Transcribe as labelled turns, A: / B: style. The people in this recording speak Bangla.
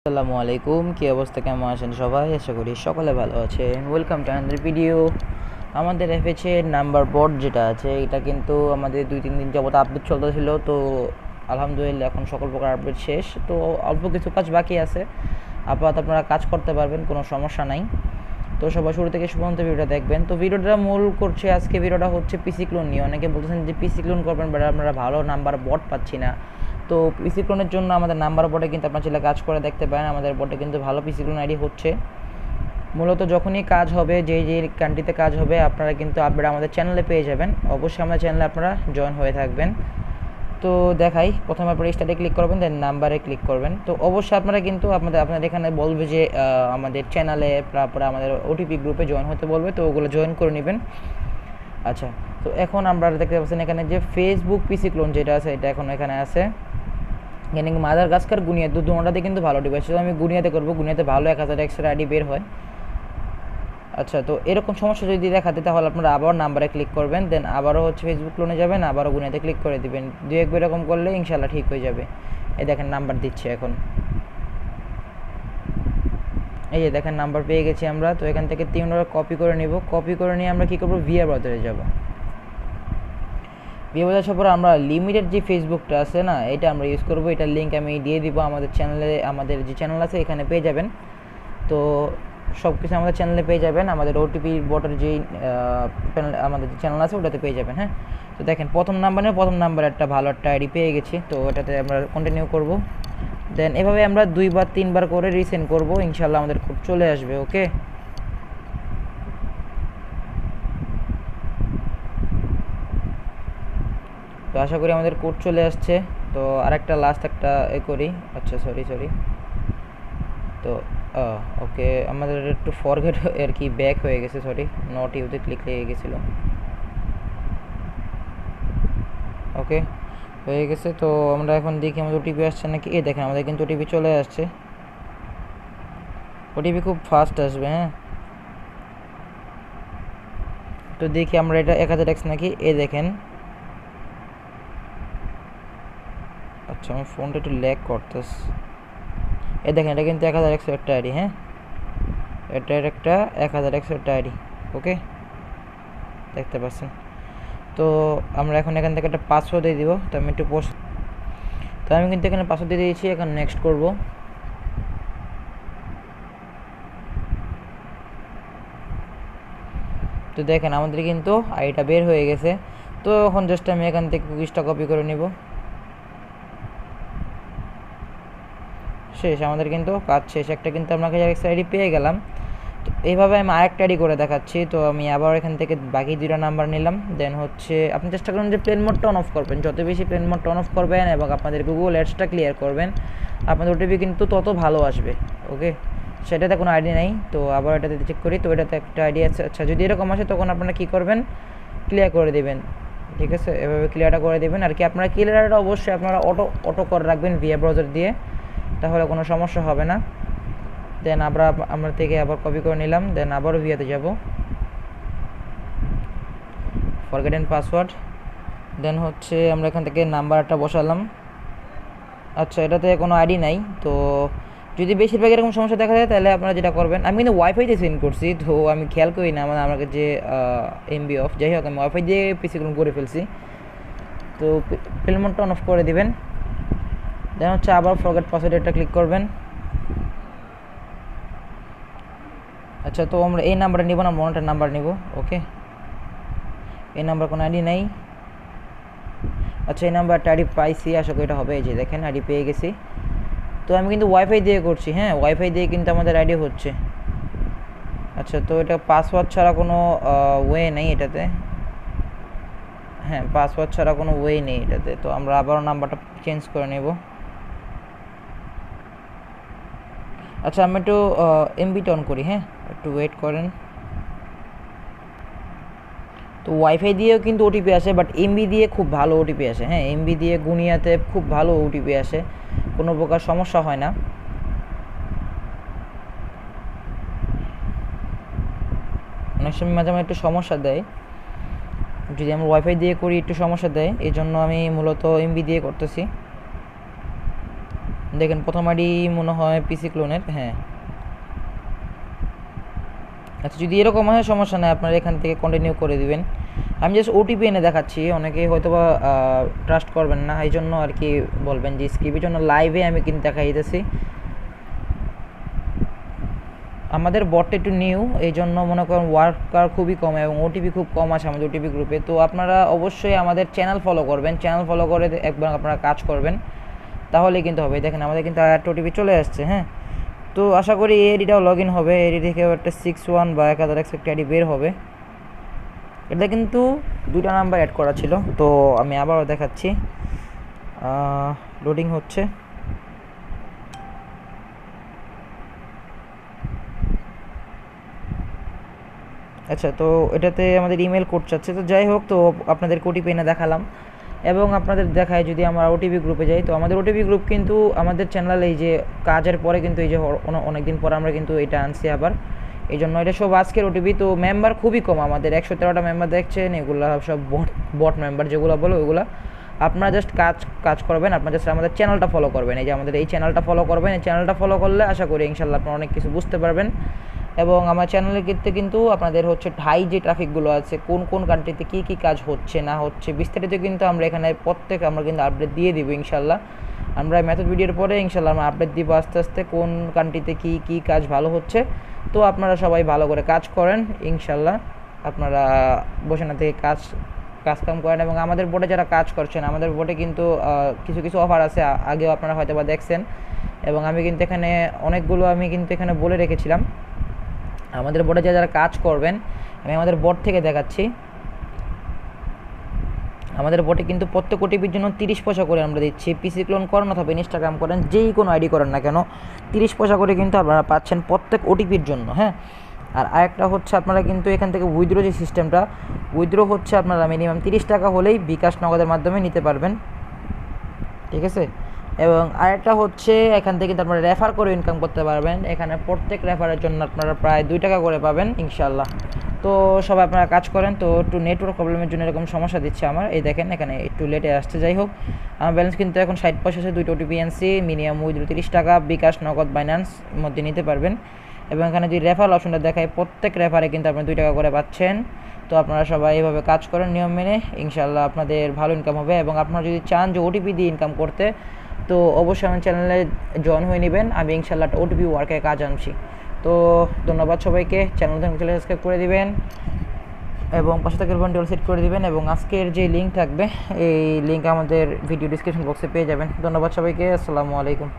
A: আসসালামু আলাইকুম, কি অবস্থা, কেমন আছেন সবাই? আশা করি সকলে ভালো আছেন। Welcome to another video. আমাদের এফএচএ নাম্বার বোর্ড যেটা আছে, এটা কিন্তু আমাদের 2-3 দিন যাবত আপডেট চলতেছিল। তো আলহামদুলিল্লাহ এখন সকল প্রকার আপডেট শেষ। তো অল্প কিছু কাজ বাকি আছে, আপাতত আপনারা কাজ করতে পারবেন, কোনো সমস্যা নাই। তো সবাই শুরু থেকে পর্যন্ত ভিডিওটা দেখবেন। তো ভিডিওটা মূল করছে, আজকে ভিডিওটা হচ্ছে পিসি ক্লোন নিয়ে। অনেকে বলতেছেন যে পিসি ক্লোন করবেন, বাট আমরা ভালো নাম্বার বোর্ড পাচ্ছি না। তো পিসি ক্লোনের জন্য আমাদের নাম্বার বোর্ডে কিন্তু আপনার ছেলে কাজ করে দেখতে পারেন। আমাদের বোর্ডে কিন্তু ভালো পিসি ক্লোন আইডি হচ্ছে। মূলত যখনই কাজ হবে, যে কান্ট্রিতে কাজ হবে, আপনারা কিন্তু আপডেট আমাদের চ্যানেলে পেয়ে যাবেন। অবশ্যই আমাদের চ্যানেলে আপনারা জয়েন হয়ে থাকবেন। তো দেখাই, প্রথমে আপনারা স্টার্টে ক্লিক করবেন, দেন নাম্বারে ক্লিক করবেন। তো অবশ্যই আপনারা কিন্তু আপনাদের এখানে বলবে যে আমাদের চ্যানেলে, তারপরে আমাদের ওটিপি গ্রুপে জয়েন হতে বলবে, তো ওগুলো জয়েন করে নেবেন। আচ্ছা, তো এখন আমরা দেখতে পাচ্ছেন এখানে যে ফেসবুক পিসি ক্লোন যেটা আছে, এটা এখন এখানে আছে। এখানে মাদার গাছকার গুনিয়া দুটোটাতে কিন্তু ভালো ডিভাইস। আমি গুনিয়াতে করবো, গুনিয়াতে ভালো 1000 এক্সট্রা আইডি বের হয়। আচ্ছা, তো এরকম সমস্যা যদি দেখাতে, তাহলে আপনারা আবার নাম্বারে ক্লিক করবেন, দেন আবারও ফেসবুক ক্লোনে যাবেন, আবারও গুনিয়াতে ক্লিক করে দিবেন। 2-1 এরকম করলে ইনশাল্লাহ ঠিক হয়ে যাবে। এই দেখেন নাম্বার দিচ্ছে এখন, এই যে দেখেন নাম্বার পেয়ে গেছি আমরা। তো এখান থেকে 3 নম্বর কপি করে নিব। কপি করে নিয়ে আমরা কী করবো, ভিআর ব্রাউজারে যাব। ভিআর আসার পর আমরা লিমিটেড যে ফেসবুকটা আছে না, এটা আমরা ইউজ করবো। এটার লিঙ্ক আমি দিয়ে দিব আমাদের চ্যানেলে, আমাদের যে চ্যানেল আছে এখানে পেয়ে যাবেন। তো সব কিছু আমাদের চ্যানেলে পেয়ে যাবেন। আমাদের ওটিপি বোর্ডের যেই আমাদের যে চ্যানেল আছে ওটাতে পেয়ে যাবেন। হ্যাঁ, তো দেখেন প্রথম নাম্বার একটা ভালো একটা আইডি পেয়ে গেছি। তো এটাতে আমরা কন্টিনিউ করব। দেন এভাবে আমরা 2-3 বার করে রিসেন্ড করব, ইনশাল্লাহ আমাদের কোড চলে আসবে। ওকে, তো আশা করি আমাদের কোড চলে আসছে। তো আরেকটা লাস্ট একটা করি। আচ্ছা, সরি। তো ওকে, আমাদের একটু ফরগেট আর কি ব্যাক হয়ে গেছে, সরি, নট ইউতে ক্লিক লেগে গেছিলো। ওকে, হয়ে গেছে। তো আমরা এখন দেখি আমাদের ওটিপি আসছে নাকি। দেখেন আমাদের কিন্তু ওটিপি চলে আসছে। ওটিপি খুব ফাস্ট আসবে। হ্যাঁ, তো দেখি আমরা এটা 1000 এক্স নাকি। দেখেন, আচ্ছা আমার ফোনটা একটু ল্যাগ করতেছে। দেখেন এটা কিন্তু 1000 এক্স একটা আইডি। হ্যাঁ, এটার একটা 1000 এক্স একটা আইডি। ওকে, দেখতে পাচ্ছেন। তো আমরা এখন এখান থেকে একটা পাসওয়ার্ড দিয়ে দিব। তো আমি একটু তো আমি কিন্তু এখানে পাসওয়ার্ড দিয়ে দিয়েছি। এখন নেক্সট করব। তো দেখেন আমাদের কিন্তু আইডিটা বের হয়ে গেছে। তো এখন জাস্ট আমি এখান থেকে কুকিজটা কপি করে নিব। শেষ, আমাদের কিন্তু কাজ শেষ। একটা কিন্তু আমরা আইডি পেয়ে গেলাম। তো এইভাবে আমি আরেকটা আইডি করে দেখাচ্ছি। তো আমি আবার এখান থেকে বাকি 2টা নাম্বার নিলাম। দেন আপনি চেষ্টা করুন যে প্লেন মোডটা অন অফ করবেন। যত বেশি প্লেন মোডটা অন অফ করবেন এবং আপনাদের গুগল অ্যাডসটা ক্লিয়ার করবেন, আপনাদের ওটিপি কিন্তু তত ভালো আসবে। ওকে, সেটাতে কোনো আইডি নেই। তো আবার এটাতে চেক করি। তো এটাতে একটা আইডি আছে। আচ্ছা, যদি এরকম আসে তখন আপনারা কী করবেন, ক্লিয়ার করে দেবেন। ঠিক আছে, এভাবে ক্লিয়ারটা করে দেবেন আর কি। আপনারা ক্লিয়ারটা অবশ্যই আপনারা অটো করে রাখবেন ভিআর ব্রাউজার দিয়ে, তাহলে কোনো সমস্যা হবে না। দেন আমরা থেকে আবার কপি করে নিলাম। দেন আবারও ভিআতে যাব, ফরগেটেন পাসওয়ার্ড। দেন আমরা এখান থেকে নাম্বারটা বসালাম। আচ্ছা, এটাতে কোনো আইডি নাই। তো যদি বেশিরভাগ এরকম সমস্যা দেখা যায়, তাহলে আপনারা যেটা করবেন, আমি কিন্তু ওয়াইফাইতে সেন্ড করছি, তো আমি খেয়াল করি না আমাকে যে এমবি অফ। যাই হোক, আমি ওয়াইফাই দিয়ে পিসিগুলো করে ফেলছি। তো ফিল্মটা অন অফ করে দিবেন। দেন আবার ফরগেট পাসওয়ার্ডটা ক্লিক করবেন। আচ্ছা, তো আমরা এই নাম্বারটা নিব না, মনটার নাম্বার নিব। ওকে, এই নাম্বার কোনো আইডি নেই। আচ্ছা, এই নাম্বারটা আইডি পাইছি, আশা করি এটা হবে। এই যে দেখেন আইডি পেয়ে গেছি। তো আমি কিন্তু ওয়াইফাই দিয়ে করছি। হ্যাঁ, ওয়াইফাই দিয়ে কিন্তু আমাদের আইডি হচ্ছে। আচ্ছা, তো এটা পাসওয়ার্ড ছাড়া কোনো ওয়ে নেই এটাতে। হ্যাঁ, পাসওয়ার্ড ছাড়া কোনো ওয়ে নেই এটাতে। তো আমরা আবারও নাম্বারটা চেঞ্জ করে নেব। আচ্ছা, আমি একটু এমবিটা অন করি। হ্যাঁ, একটু ওয়েট করেন। তো ওয়াইফাই দিয়েও কিন্তু ওটিপি আসে, বাট এমবি দিয়ে খুব ভালো ওটিপি আসে। হ্যাঁ, এমবি দিয়ে গুনিয়াতে খুব ভালো ওটিপি আসে, কোনো প্রকার সমস্যা হয় না। অনেক সময় মাঝে মাঝে একটু সমস্যা দেয়, যদি আমরা ওয়াইফাই দিয়ে করি একটু সমস্যা দেয়, এই জন্য আমি মূলত এমবি দিয়ে করতেছি। দেখেন প্রথম আইডি মনে হয় পিসি ক্লোনের, হ্যাঁ। আচ্ছা, যদি এরকম হয় সমস্যা নেই, আপনারা এখান থেকে কন্টিনিউ করে দিবেন। আমি জাস্ট ওটিপি এনে দেখাচ্ছি, অনেকে হয়তো বা ট্রাস্ট করবেন না, এই জন্য আর কি বলবেন যে স্কিপের জন্য লাইভে আমি কিন্তু দেখাই দিতেছি। আমাদের বটটা একটু নিউ, এই জন্য মনে করেন ওয়ার্কার খুবই কম এবং ওটিপি খুব কম আছে আমাদের ওটিপি গ্রুপে। তো আপনারা অবশ্যই আমাদের চ্যানেল ফলো করবেন, চ্যানেল ফলো করে একবার আপনারা কাজ করবেন, তাহলে কিন্তু হবে। দেখেন আমাদের কিন্তু একটা ওটিপি চলে আসছে, হ্যাঁ। তো আশা করি এই আইডিটাও লগ ইন হবে, এডি থেকে একটা 61 বা 1001 একটা আইডি বের হবে। এটা কিন্তু দুইটা নাম্বার অ্যাড করা ছিল, তো আমি আবারও দেখাচ্ছি, লোডিং হচ্ছে। আচ্ছা, তো এটাতে আমাদের ইমেল কোড চাচ্ছে, তো যাই হোক, তো আপনাদের ওটিপি এনে দেখালাম এবং আপনাদের দেখায় যদি আমরা ওটিপি গ্রুপে যাই, তো আমাদের ওটিপি গ্রুপ কিন্তু আমাদের চ্যানেলে এই যে কাজের পরে কিন্তু এই যে অনেক দিন পর আমরা কিন্তু এটা আনছি আবার, এই জন্য এটা সব আজকের ওটিপি। তো মেম্বার খুবই কম, আমাদের 113টা মেম্বার দেখছেন, এগুলো সব বট মেম্বার যেগুলো বলো ওগুলো। আপনারা জাস্ট কাজ করবেন, আপনারা জাস্ট আমাদের চ্যানেলটা ফলো করবেন, এই যে আমাদের এই চ্যানেলটা ফলো করবেন। এই চ্যানেলটা ফলো করলে আশা করি ইনশাল্লাহ আপনারা অনেক কিছু বুঝতে পারবেন। এবং আমার চ্যানেলের ক্ষেত্রে কিন্তু আপনাদের হচ্ছে হাই যে ট্রাফিকগুলো আছে, কোন কোন কান্ট্রিতে কী কী কাজ হচ্ছে না হচ্ছে বিস্তারিত কিন্তু আমরা এখানে আমরা কিন্তু আপডেট দিয়ে দিব ইনশাল্লাহ। আমরা মেথড ভিডিওর পরে ইনশাল্লাহ আমরা আপডেট দিব আস্তে আস্তে কোন কান্ট্রিতে কী কী কাজ ভালো হচ্ছে। তো আপনারা সবাই ভালো করে কাজ করেন ইনশাল্লাহ, আপনারা বসে না থেকে কাজকাম করেন। এবং আমাদের বোর্ডে যারা কাজ করছেন, আমাদের বোর্ডে কিন্তু কিছু কিছু অফার আছে, আগেও আপনারা হয়তো বা দেখছেন। এবং আমি কিন্তু এখানে অনেকগুলো আমি কিন্তু এখানে বলে রেখেছিলাম। আমাদের বোর্ডে যারা কাজ করবেন, আমি আমাদের বোর্ড থেকে দেখাচ্ছি। আমাদের বোর্ডে কিন্তু প্রত্যেক ওটিপির জন্য 30 পয়সা করে আমরা দিচ্ছি। পিসি ক্লোন করেন অথবা ইনস্টাগ্রাম করেন, যেই কোনো আইডি করেন না কেন, 30 পয়সা করে কিন্তু আপনারা পাচ্ছেন প্রত্যেক ওটিপির জন্য, হ্যাঁ। আর আরেকটা হচ্ছে আপনারা কিন্তু এখান থেকে উইথড্র যে সিস্টেমটা, উইথড্র হচ্ছে আপনারা মিনিমাম 30 টাকা হলেই বিকাশ নগদের মাধ্যমে নিতে পারবেন, ঠিক আছে। এবং আরেকটা হচ্ছে এখান থেকে কিন্তু আপনারা রেফার করে ইনকাম করতে পারবেন, এখানে প্রত্যেক রেফারের জন্য আপনারা প্রায় 2 টাকা করে পাবেন ইনশাল্লাহ। তো সবাই আপনারা কাজ করেন। তো একটু নেটওয়ার্ক প্রবলেমের জন্য এরকম সমস্যা দিচ্ছে আমার, এই দেখেন এখানে একটু লেটে আসছে। যাই হোক, আমার ব্যালেন্স কিন্তু এখন 60 পয়সা আছে, 2টা ওটিপি আনছি, মিনিমাম উইথড্র 30 টাকা, বিকাশ নগদ বাইন্যান্স মধ্যে নিতে পারবেন। এবং এখানে যদি রেফার অপশনটা দেখায়, প্রত্যেক রেফারে কিন্তু আপনি 2 টাকা করে পাচ্ছেন। তো আপনারা সবাই এইভাবে কাজ করেন নিয়ম মেনে, ইনশাল্লাহ আপনাদের ভালো ইনকাম হবে। এবং আপনারা যদি চান যে ওটিপি দিয়ে ইনকাম করতে, তো অবশ্যই আমার চ্যানেলে জয়েন হয়ে নেবেন, আমি ইনশাল্লাহ ওটিপি ওয়ার্কের কাজ আনছি। তো ধন্যবাদ সবাইকে, চ্যানেল সাবস্ক্রাইব করে দিবেন এবং পাশে থাকা ঘন্টি অল সেট করে দিবেন। এবং আজকের যে লিঙ্ক থাকবে, এই লিঙ্ক আমাদের ভিডিও ডিসক্রিপশন বক্সে পেয়ে যাবেন। ধন্যবাদ সবাইকে, আসসালামু আলাইকুম।